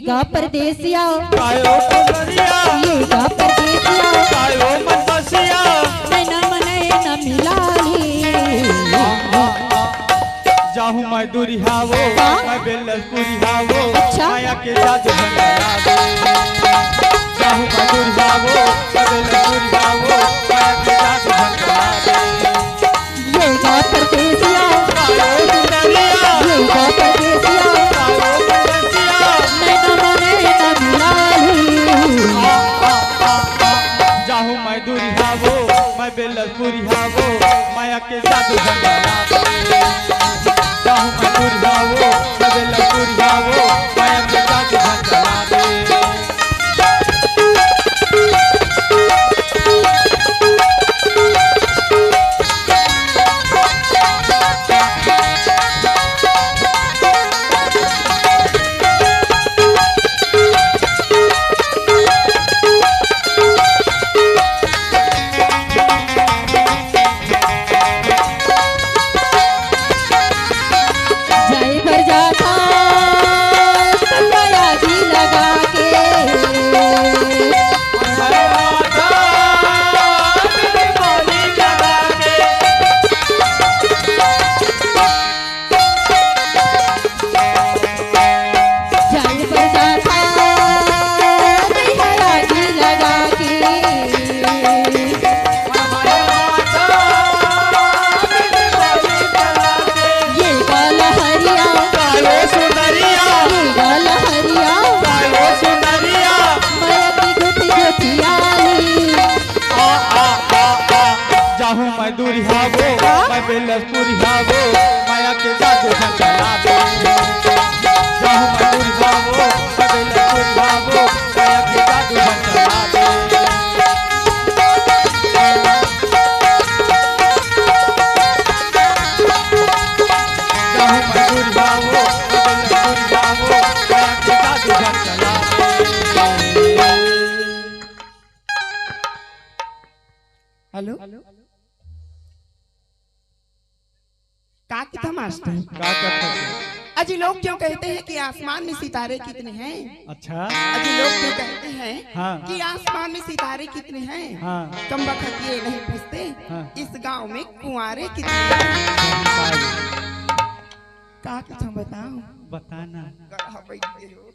का परदेसिया कायो सुंदरिया ये का परदेसिया कायो मनबसिया नैना मने न मिलाली जाहू मैं दुरिहावो मैं बेलसपुरिहावो अच्छा? माया के जादू भंडारा दे जाहू मैं दुरिहावो मैं बेलसपुरिहावो माया के जादू भंडारा दे ये का परदेसिया कायो सुंदरिया ये का परदेसिया कायो मनबसिया नैना मने न मिलाली जाहू मैं दुरिहावो मैं बेलसपुरिहावो माया के जादू भंडारा दे जाहू मैं दुरिहावो मैं बेलसपुरिहावो माया के जादू भंडारा दे जाए भर जाता सफाया भी लगा के जाए भर जाता सफाया भी लगा के ये गाल हरिया कायो सुंदरिया ये गाल हरिया कायो सुंदरिया माया की गुठी गुठियाली जाहू मैं दुरिहावो मैं बेलसपुरिहावो माया के जादू भंडारा दे जाहू मैं दुरिहावो मैं बेलसपुरिहावो माया के जादू भंडारा दे जाहू मैं दुरिहावो मैं बेलसपुरिहावो माया के जादू भंडारा दे हेलो का की था मास्टर का करता है अजी लोग क्यों कहते हैं कि आसमान में सितारे कितने हैं? अच्छा अजी लोग क्यों कहते हैं हाँ। कि आसमान में सितारे कितने हैं? हाँ। कम वक्त ये नहीं पूछते हाँ। इस गांव में कुंवारे कितने हैं? का कुछ हम बताऊं? बताना। गधा बैठे हो।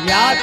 याद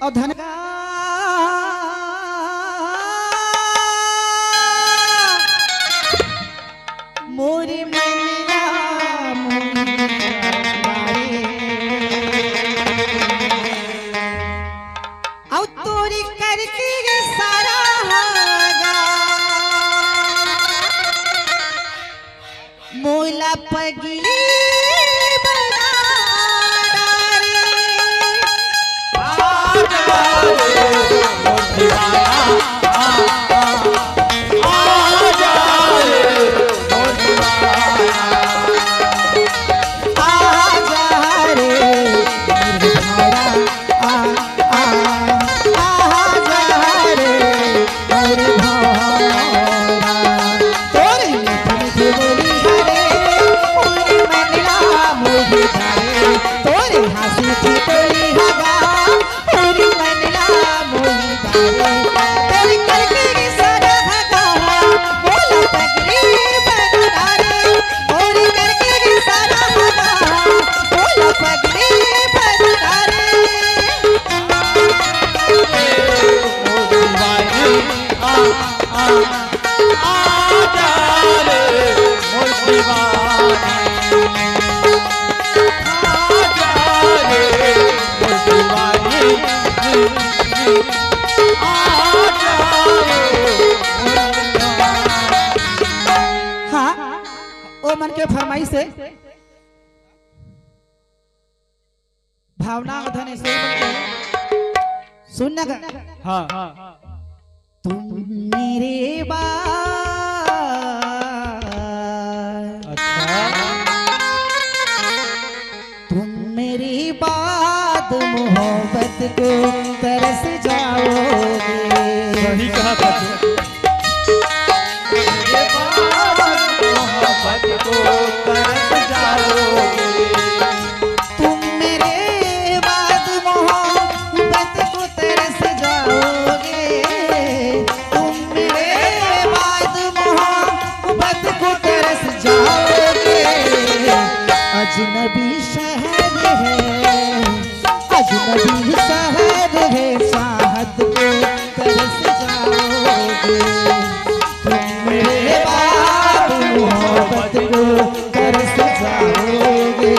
और धन मोरे मनला औ तोरी करके सारा मोला पगली मन के फरमाइश से भावना धने से सुनना का हाँ तुम मेरे बाल अच्छा तुम मेरी बाल को तरस जाओगे। सही कहा था मेरे बाद मोहब्बत को तरस जाओगे। तुम मेरे बाद मोहब्बत को तरस जाओगे। तुम मेरे बाद मोहब्बत को तरस जाओगे। अजनबी शहर है, अजनबी शहर है, चाहत को तरस जाओगे। तुम मेरे बाद मोहब्बत को तरस जाओगे।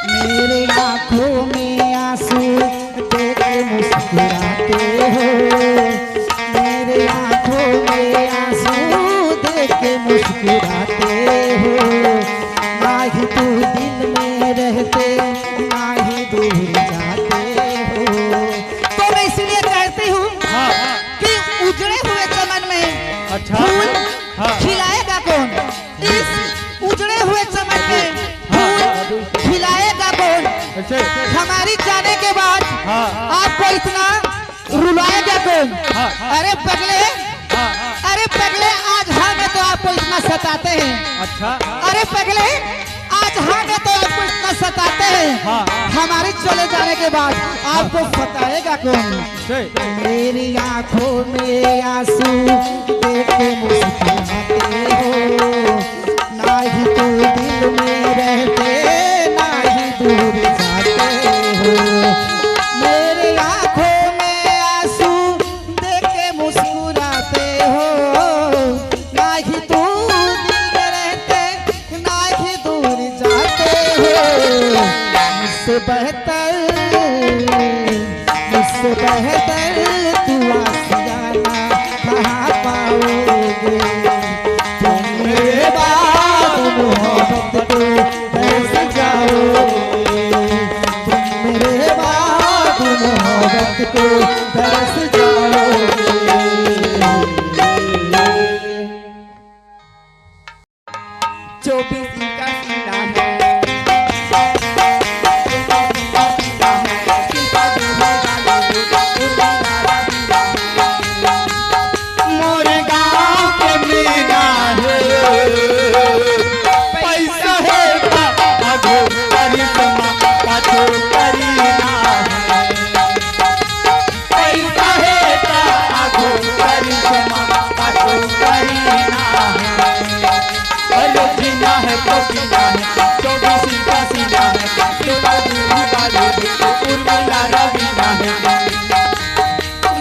मेरे आँखों में आंसू देख के मुस्कुराते हो। मेरे आँखों में आंसू देख के मुस्कुराते हो। ना ही तू दिल में रहते, ना ही दूर जाते हो। तो मैं इसलिए कहती हूँ हाँ हाँ कि उजड़े हुए चमन में अच्छा फूल हाँ खिलाएगा कौन? इस उजड़े हुए चमन में फूल खिलाएगा कौन? ऐसे हमारी जाने के बाद हाँ आपको इतना रुलाएगा कौन? हाँ अरे पगले, हाँ हाँ अरे पगले, आज हाँ में तो आपको इतना सताते हैं। अच्छा अरे पगले, आज हाँ में तो आपको इतना सताते हैं। हाँ हाँ हमारे चले जाने के बाद आपको सताएगा कौन? सही मेरी आंखों में आंसू देख के मुस्कुराते हो। ना ही तू दिल में रहते, ना ही दूर जाते हो। मेरे आंखों में आंसू देख के मुस्कुराते हो। ना ही तू दिल में रहते, ना ही दूर जाते हो। मुझसे बेहतर, मुझसे बेहतर तू आशियाना कहाँ पाओगे? तुम मेरे बाद मोहब्बत को तरस जाओगे। तुम मेरे बाद मोहब्बत को तरस जाओगे। जो भी इनका सीना है, मोरे गाँव के मीना है पैसा है आधो करिश्मा पाछो करीना है। पैसा है आधो करिश्मा पाछो करीना है। अरे जीना है तो जीना है, 24 का सीना है, तेरा दूर वाले उर्मिला रवीना है।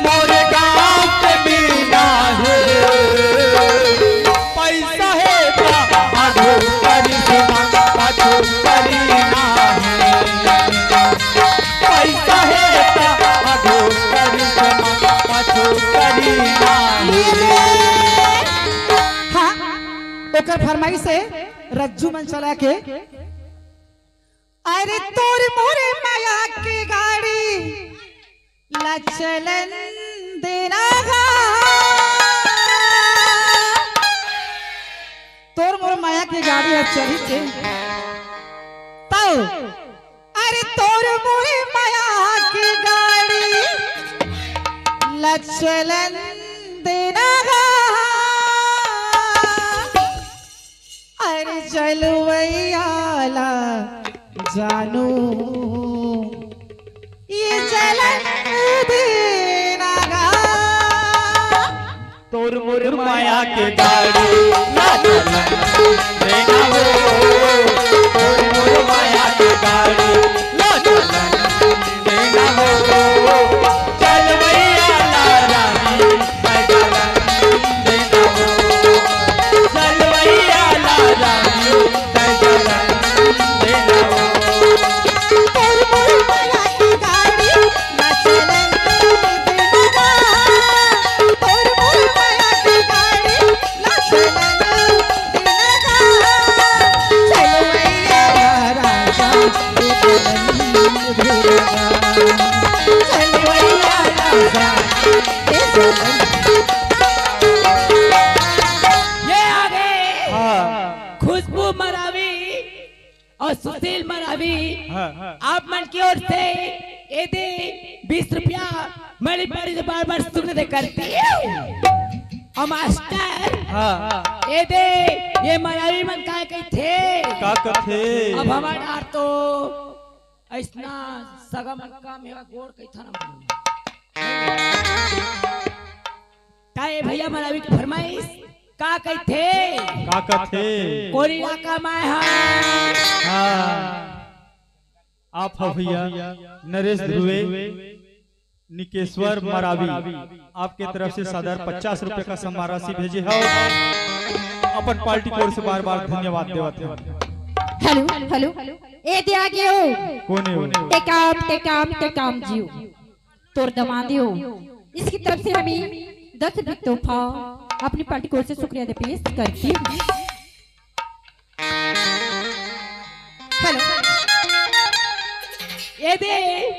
मोरे गाँव के मीना है पैसा है आधो करिश्मा पाछो करीना है। पैसा है आधो करिश्मा पाछो करीना है। हाँ, ओकर फरमाइश से रज्जू मन चला के, अरे तोर मोरे माया की गाड़ी लचलन देना गा। तोर मोर माया की गाड़ी है चली के तो, अरे तोर मोरे माया की गाड़ी लचलन देना गा। अरे जलवैयाला जानू ये जलन देना गा। तोर मोर माया के गाड़ी ना चलन देना हो। तोर मोर माया के गाड़ी ना चलन देना हो। चल भैया ला रानी मैं चलन देना हो। चल भैया ला रानी मैं चलन देना हो। तोर मोर माया की गाड़ी ना चलन देना गा। तोर ये आ गए हाँ खुशबू मरावी और सुशील मरावी। हाँ आप मन की ओर से ये दे 20 रुपया मेरी बड़ी से बार बार सुनने करती है। और मास्टर हाँ ये दे ये मरावी मन का कही थे का कथे अब हमारा तो ऐसा सगम का मेरा गोड़ कही था ना ताए भैया मरावी की फरमाइश का कही थे का कथे कोरिया का मैं हाँ आप हो भैया नरेश ध्रुवे निकेश्वर मरावी आपके तरफ से सादर 50 रुपए का सम्मान राशि भेजे है। अपन पार्टी की ओर से बार बार धन्यवाद देवत है। हेलो हेलो ए दिया गयो कौन है टेकाम जियो तोर दमादियो इसकी तरफ से हमें 10 रुपए तोहफा अपनी पार्टी की ओर से शुक्रिया दे पेश करती हूँ। हेलो ये दे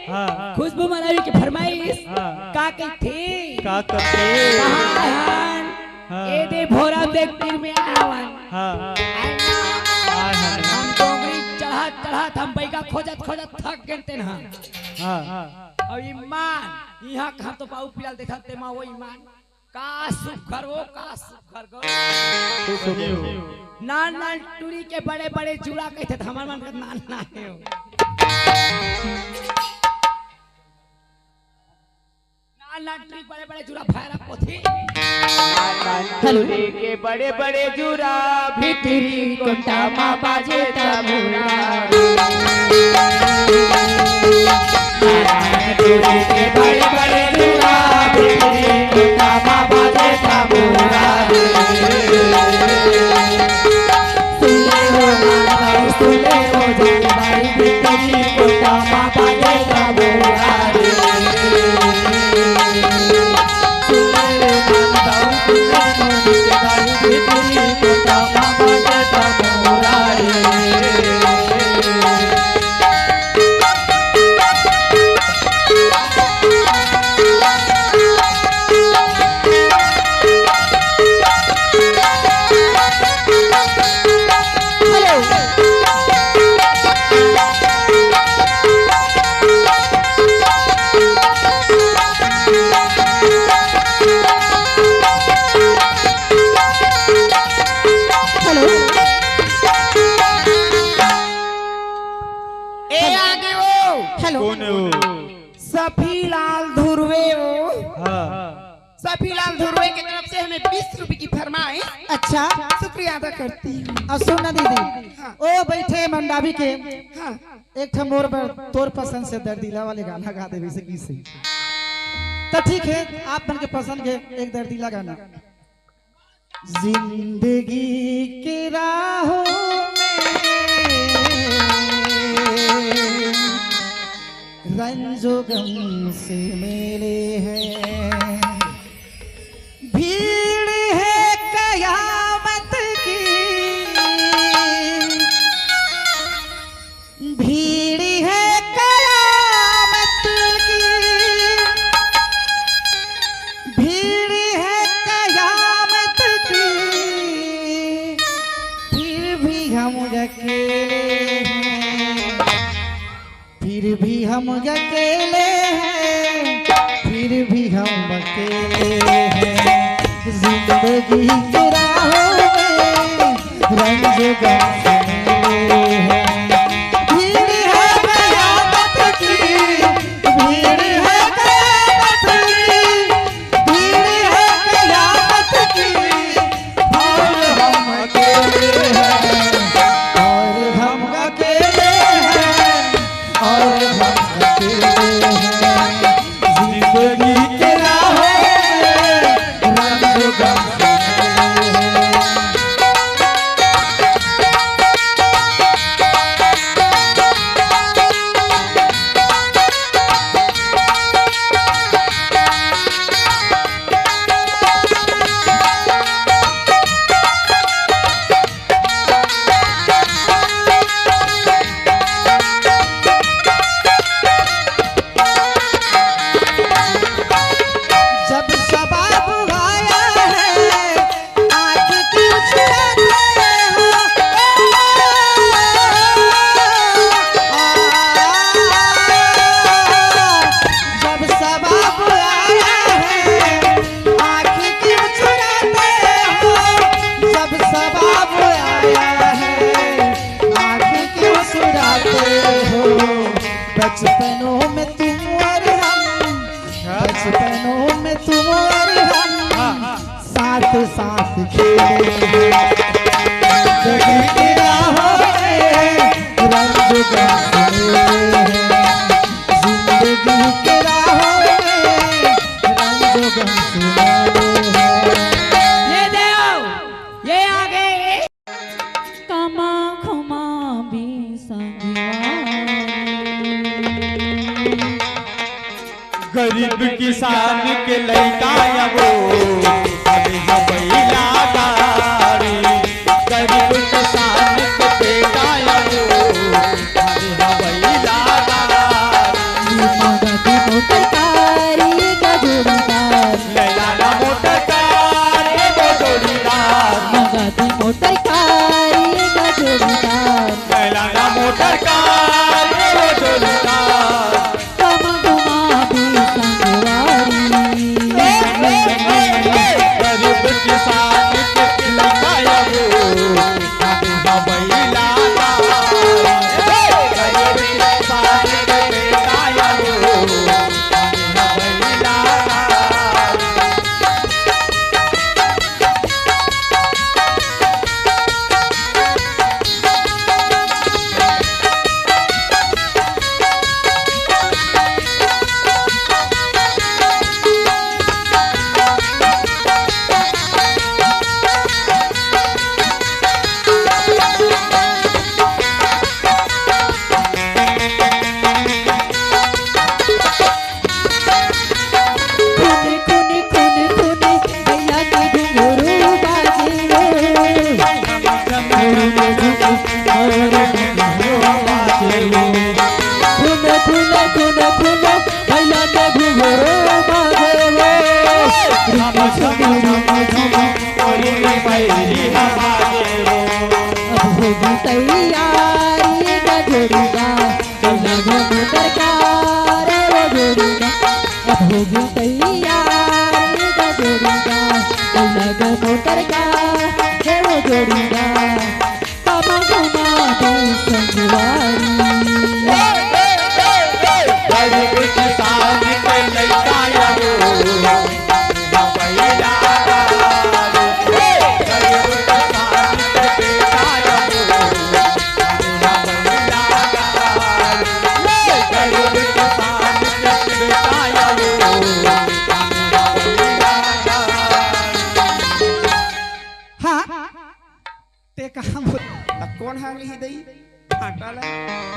हाँ खुशबू मरावी की फरमाइश हाँ। का कही थे का कथे हाँ। ये दे भोरा देख तीर में आवन हाँ हम डोंगरी चढ़ा हम बैगा खोजत थक गए थे ना हाँ अब ईमान यहाँ कहाँ तो पाऊ पिलाल देखा ते माँ वो ईमान का सुखर वो का सुखर गो नान टूरी के बड़े बड़े जुड़ा कहते थे हमारे मन का नान ना है नान टूरी बड़े बड़े जुड़ा फायरा पोथी हेलो के बड़े बड़े जुड़ा भितरी कोटा माँ बाजे तबूरा के बड़े बड़े जुड़ा भितरी कोटा माँ बाजे तबूरा सुले हो भाई भितरी कोटा माँ बाजे तबूरा कौन है वो सफीलाल धुर्वे वो हाँ सफीलाल धुर्वे की तरफ से हमें 20 रुपए की फरमाइश अच्छा शुक्रिया अदा करती हूँ। अब सुन ना दीदी हाँ। ओ बैठे मंडावी के हाँ एक ठम मोर पर तोर पसंद से दर्दीला वाले गाना गा दे वैसे की सही तो ठीक है आप मन के पसंद के एक दर्दीला गाना। जिंदगी के राहों में रंजो गम से मेले हैं, भीड़ है कयामत की, भीड़ है कयामत की, भीड़ है कयामत की, फिर भी हम अकेले हैं, फिर भी हम अकेले हैं, फिर भी हम अकेले हैं। जिंदगी की राहों में रंग गम से मिले हैं, भीड़ है कयामत की, भीड़ है कयामत की, भीड़ है कयामत की, और हम अकेले हैं, और हम अकेले हैं, और हम अकेले हैं। जिंदगी के राहों में रंग गम से मिले हैं। खेले जिंदगी की राहों में रंग बरसने हैं जिंदगी की राहों में रंग बरसने हैं ये देव ये आगे कामा खुमा भी गरीब किसान के लड़का वो अभी बैला गाड़ी गरीब किसान के बेटा वो अभी बैला गाड़ी मगधी मोटर कारी गजोड़ीदार लैला मोटर कार वो जोड़ीदार मगधी मोटर कारी गजोड़ीदार लैला मोटर कार वो जोड़ीदार कामा खुमा भी संगवारी गरीब किसान के लड़का वो अभी बैला गरीब किसान के बेटा वो अभी बैला खूने खूने खूने खूने भैया के घुंघरू बाजे खूने खूने खूने खूने भैया के घुंघरू अब होगी तैयारी गजोड़ीदार चलना घूमू दरकार वो जोड़ीदार अब होगी तैयारी गजोड़ीदार चलना घूमू दरकार वो जोड़ीदार कामा घुमा दे संगवारी गरीब किसान के लड़का वो बैला गरीब किसान के बेटा वो बैला गरीब किसान के बेटा वो हाँ ते कहाँ बोल अब कौन हांगली ही दई आटा ला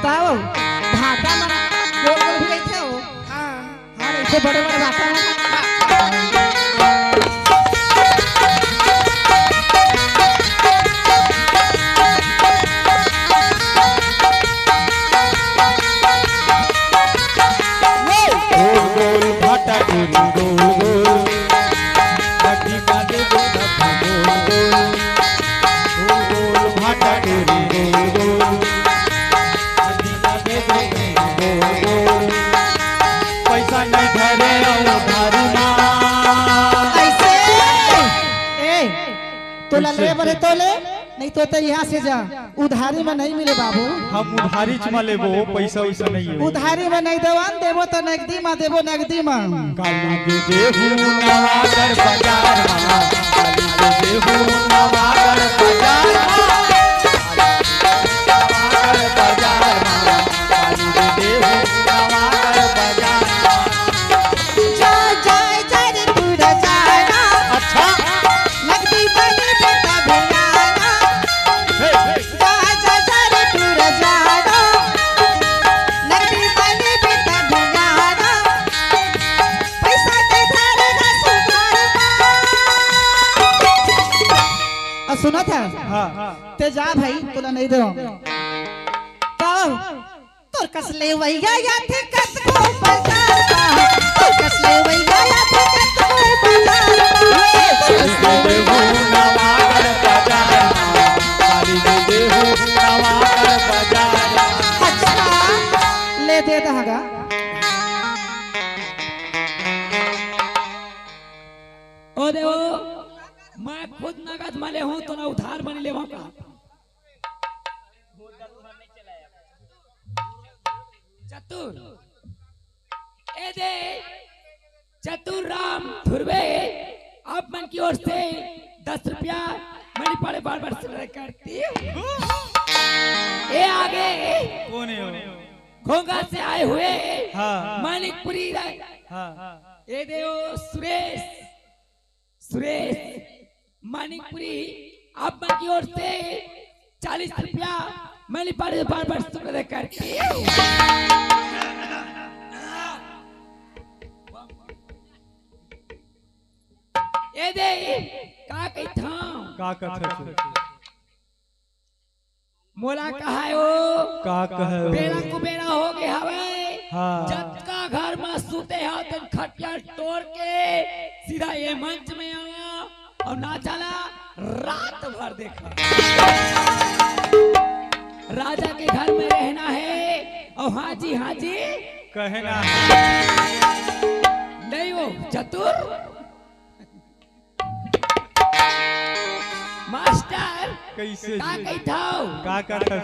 ताओ भाटा में गोल गोल भी गई थे वो हाँ हाँ ऐसे बड़े बड़े भाटा में गोल गोल भाटा गोल गोल बाटी बाजे गोल गोल गोल भाटा गोल गोल बाटी बाजे गोल पैसा नहीं धरे उधारी माँ ऐसे ए तोला ले बरे तोले नहीं तो यहाँ से जा उधारी में नहीं मिले बाबू हम उधारी चुमा लेबो पैसा वैसा नहीं है उधारी में नहीं देवान देवो तो नगदी में देवो नगदी में काली के देहू नवागर बाजार काली के देहू नवागर बाजार नवागर बाजार काली के देहू नवागर बाजार जाय जाय जाय रे तू रे जाना अच्छा नगदी बनी बेटा भैयाना हे हे जाय जाय जाय रे तू रे जाना नगदी बनी बेटा भैयाना पैसा दे धारे ना सुधार सुना था हां ते जा भाई तोला नहीं दो तो तोर कसले वैया या थे कस को बाजार तोर कसले वैया या थे कस को बाजार देहू नवागर बाजार काली के देहू नवागर बाजार अच्छा ले दे दहागा ओ देवो मैं खुद नगद माले हूँ तो ना उधार बनी ले का चतुर ए दे चतुर राम धुर्वे आप मन की ओर से 10 रुपया मैंने पड़े बार बार सुन करती हूँ। ये आगे कौन है वो? घोंगा से आए हुए हाँ। मानिकपुरी हाँ ये देव सुरेश मानिकपुरी आप की ओर से 40 रुपया मैंने पड़े बार बार सुन करती हूँ। ये दे का कहता का कथा मोला कहा है वो का कहे बेड़ा को बेड़ा हो गया हवे। हाँ। जब का घर में सूते हाथ खटिया तोड़ के सीधा ये मंच में आया और ना चला रात भर देखा। राजा के घर में रहना है और हाजी कहना नहीं वो चतुर मास्टर कैसे का कहता हूँ? का कथा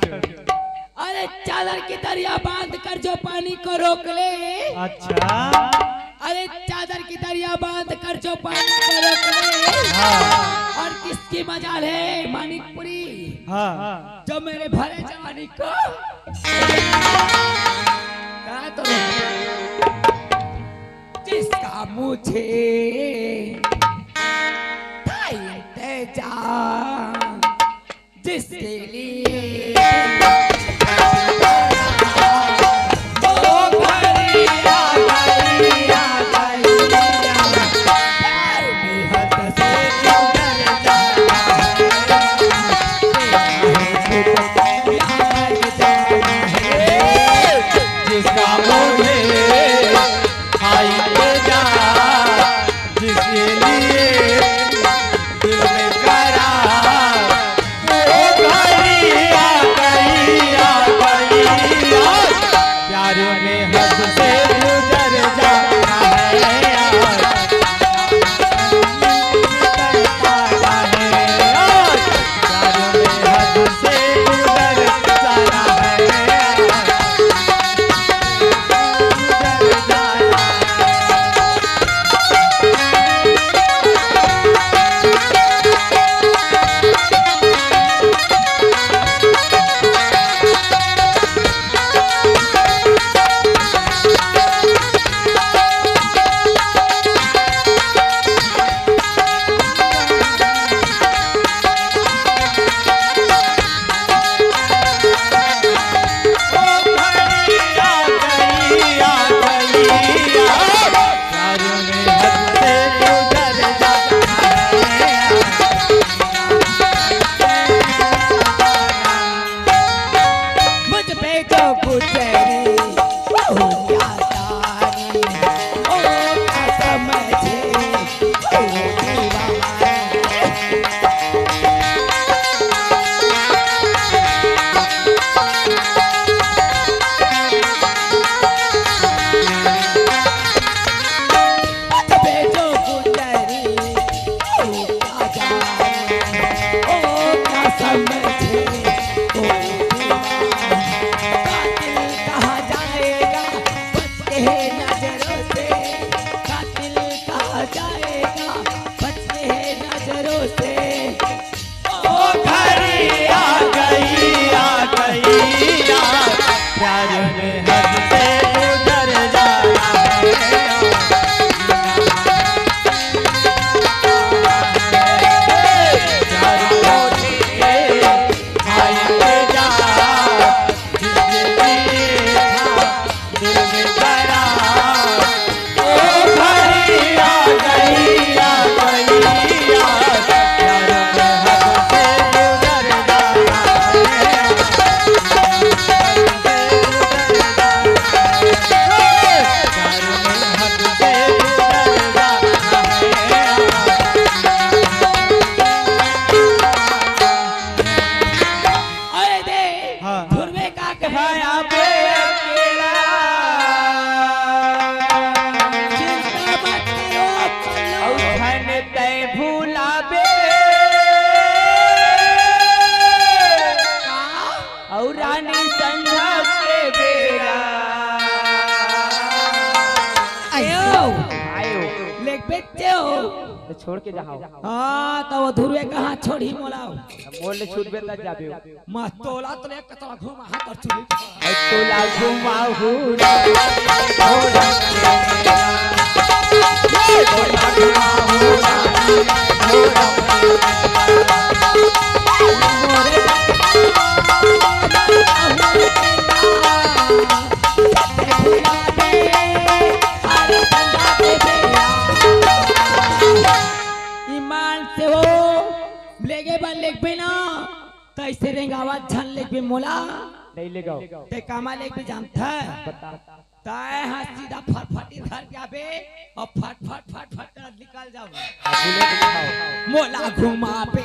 अरे चादर की दरिया बांध कर जो पानी को रोक ले। अच्छा अरे चादर की दरिया बांध कर जो पानी को रोक ले। हाँ। और किसकी मजाल है मानिकपुरी हाँ जो मेरे भरे जवानी को कहा तो जिसका मुझे था इंतजार जिसके लिए दिल में करार वो घड़ी छोड़ के जाओ हाँ तो वो धुरवे कहाँ छोड़ी मोलाओ मोल ले छूट बेता जाबे मत तोला तो ले कतला घुमा हाथ और चुरी ऐ तोला घुमाऊ ईमान से वो लेगे बन लेग पे ना तो ऐसे रेंगावा झन लेग पे मोला नहीं ले गाओ ते कामा लेग पे जानता है बता ताए हाँ सीधा फटफटी धर जाबे और फट फट फट फट कर निकल जाओ भूले के दिखाओ मोला घुमा पे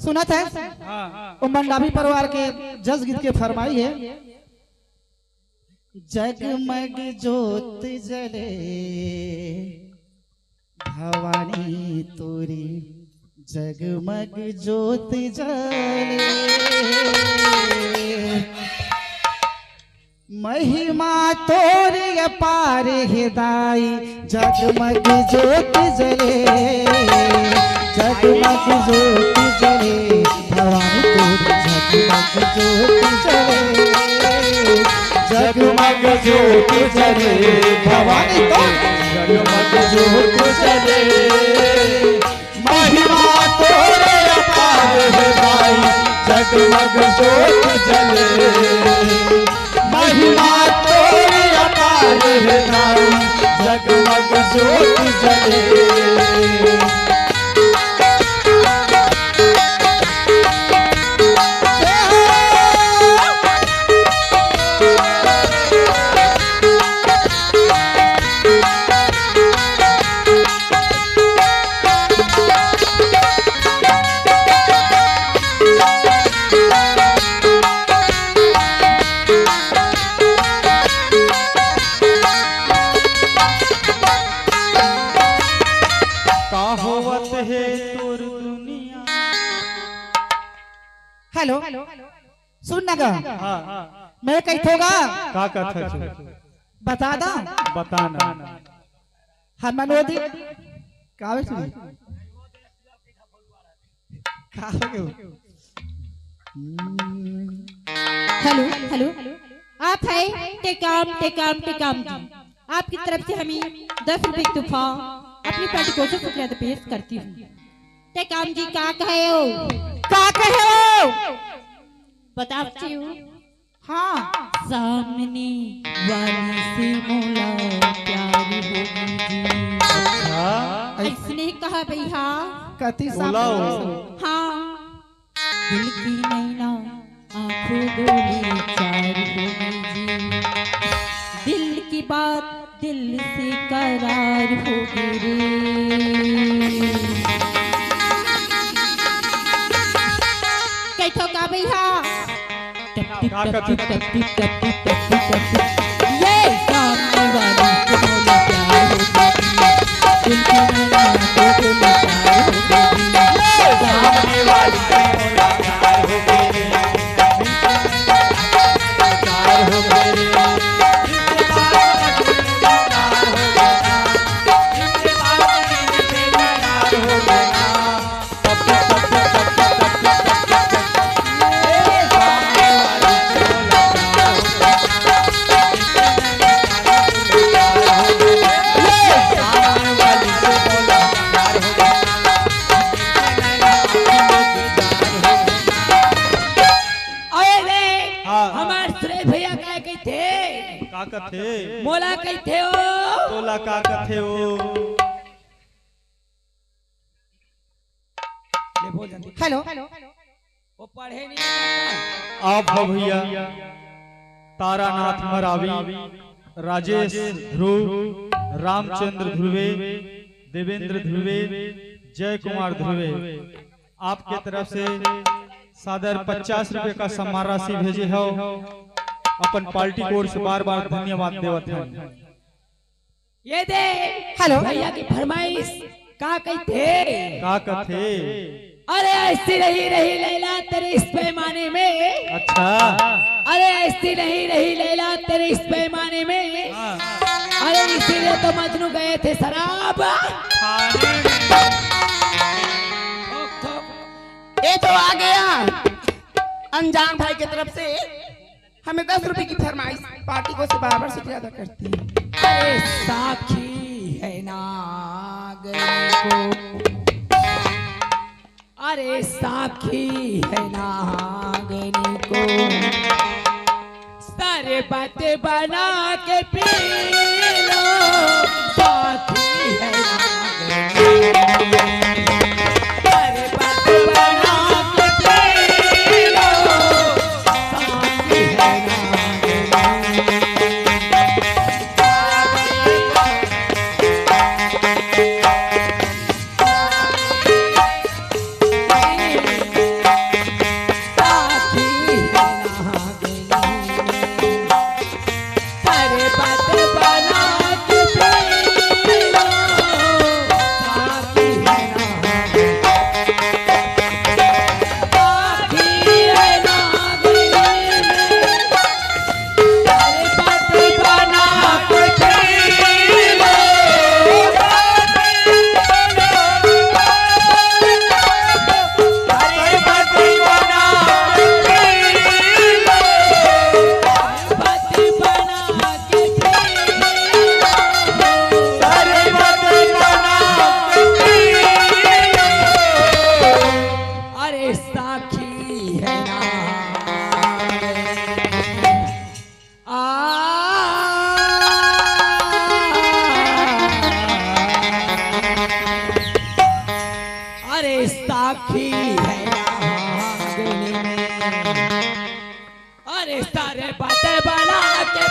सुना था वो मंडावी परिवार के जस गीत के फरमाई है जगमग ज्योत जले भवानी तोरी जगमग ज्योत जले महिमा तोरी अपार हिदाई जगमग ज्योत जले जगमग ज्योत जले भवानी तोरी जगमग ज्योत जले जगमग ज्योत जले भवानी तोरी जगमग ज्योत जले महिमा तोरे अपार हिदाई जगमग ज्योत जले महिमा तोरी अपार हिदाई जगमग ज्योत जले हेलो सुन ना गा मैं कही थोगा का कथा छे बता दा बताना हम मनोदी कावे सुनी कावे हेलो हेलो आप है टेकाम जी आपकी तरफ से हमें 10 रुपए की तोहफा अपनी पार्टी को से शुक्रिया पेश करती हूँ। टेकाम जी का कहे हो बताती हूँ। हाँ सामने वाली से मोला प्यार होगी जी ऐसने कहा भैया कति हाँ दिल की नैना आंखों बोली चार होगी जी दिल की बात दिल से करार होगी रे कैठो का भैया ये सामने वाली से मोला प्यार होगी दिल की नैना आंखों बोली चार होगी सामने वाली से मोला प्यार हो गई प्यार हो गई मोला कहते हो तोला का कथे हो ले बोल जल्दी। हेलो वो पढ़े नहीं आता। आप हो भैया तारानाथ मरावी, राजेश ध्रुव, रामचंद्र ध्रुवे, देवेंद्र ध्रुवे, जय कुमार ध्रुवे, आपके तरफ से सादर 50 रुपए का सम्मान राशि भेजे हो। अपन पार्टी की ओर से बार बार धन्यवाद देवत हैं। ये दे हेलो भैया की फरमाइश का कहते। का कथे? अरे ऐसी नहीं रही लैला तेरे इस पैमाने में। अच्छा अरे ऐसी नहीं रही लैला तेरे इस पैमाने में। अरे इसीलिए तो मजनू गए थे शराब ये तो आ गया अनजान भाई की तरफ से हमें 10 रुपए की फरमाइश पार्टी को से बार-बार शुक्रिया अदा करती है। अरे साखी है नागनी को, अरे साखी है नागनी को, शरबत बना के पी लो, साखी है नागनी को। साखी है नागनी में, अरे सारे बातें बना के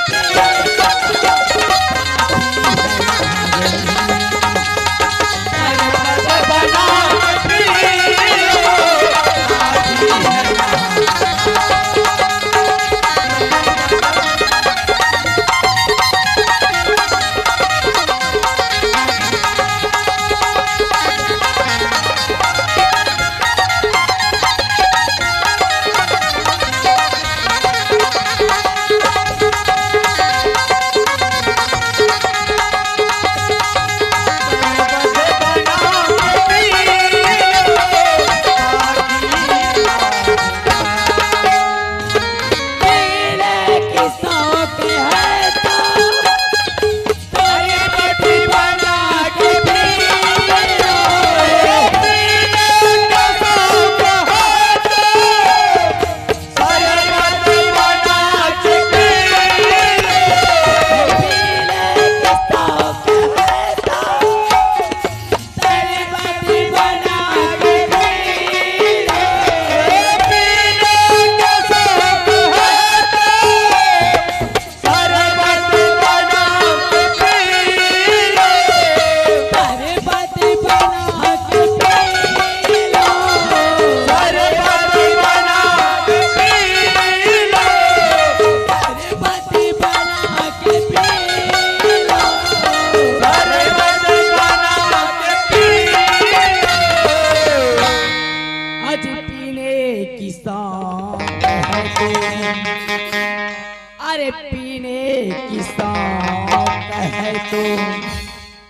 अरे पीने की शौक है तो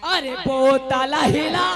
अरे बोतल हिला